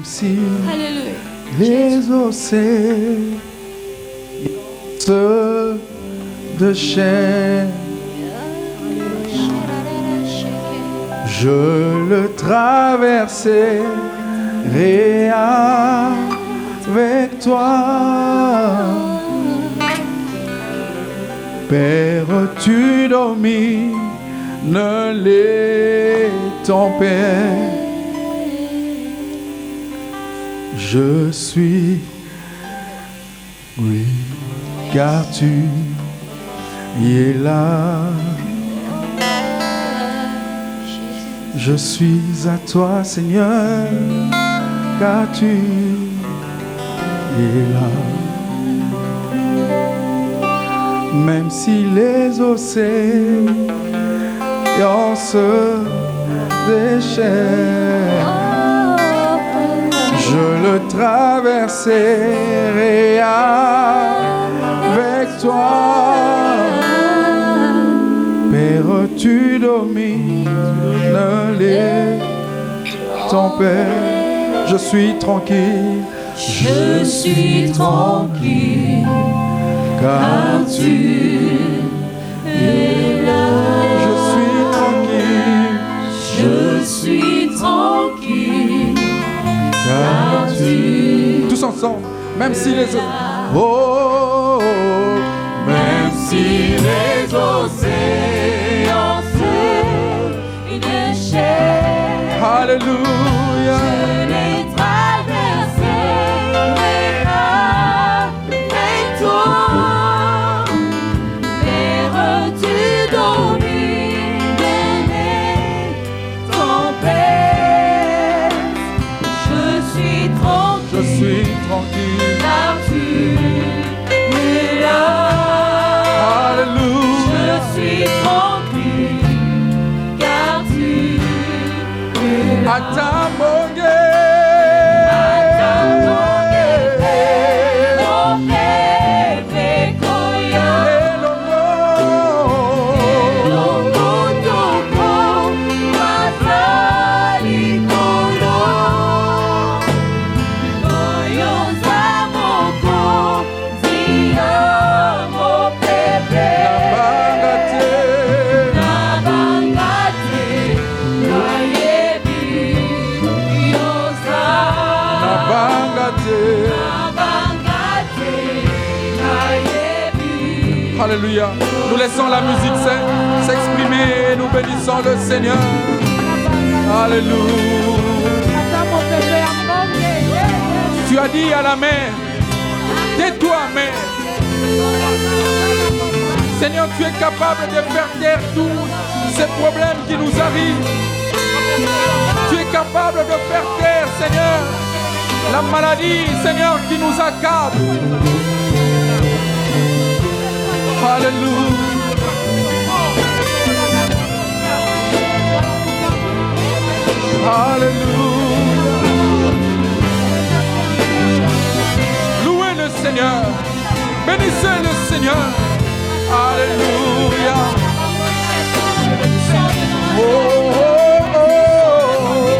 si Alléluia. les océans de chair, je le traverserai avec toi. Père, tu domines les tempêtes. Je suis, oui, car tu es là. Je suis à toi, Seigneur, car tu es là. Même si les océans se déchaînent, je le traverserai avec toi. Père, tu domines les tempêtes. Je suis tranquille. Je suis tranquille, car tu es là. Je suis tranquille. Je suis tranquille, car tu tous ensemble, même si les oh, même si les océans se déchaînent, Alléluia. je les traverserai avec toi. Père, tu domines les tempêtes. Je suis tranquille, car tu es là. Alléluia. Je suis tranquille, car tu es là. Atamoge. Alléluia. Nous laissons la musique s'exprimer et nous bénissons le Seigneur. Alléluia. Tu as dit à la mer, tais-toi mer. Seigneur, tu es capable de faire taire tous ces problèmes qui nous arrivent. Tu es capable de faire taire, Seigneur, la maladie, Seigneur, qui nous accable. Alléluia. Alléluia. Louez le Seigneur. Bénissez le Seigneur. Alléluia. Oh, oh, oh, oh.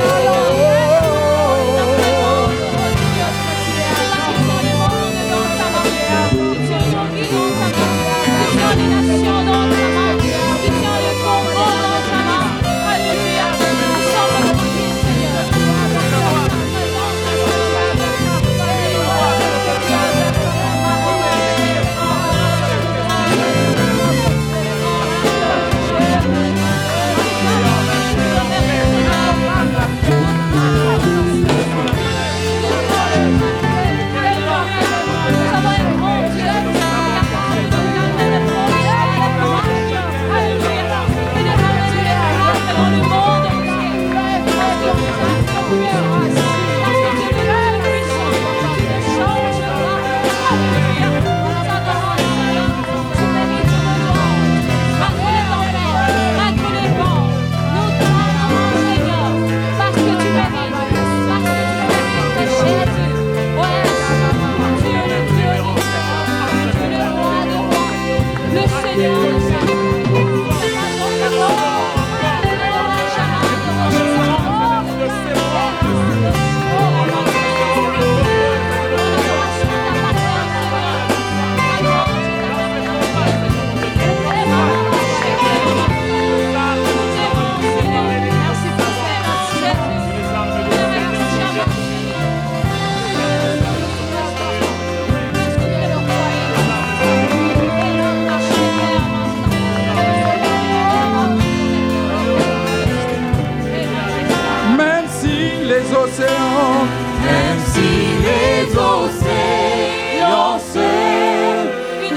même si les océans se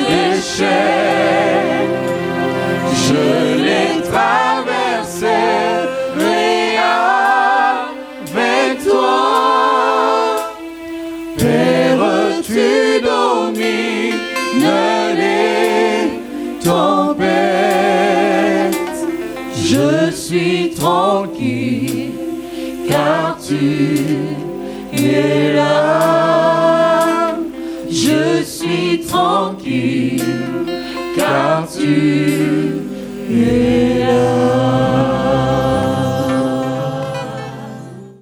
déchaînent, je les traverserai avec toi. Père, tu domines les tempêtes. Je suis tranquille car tu es là. Je suis tranquille car tu es là.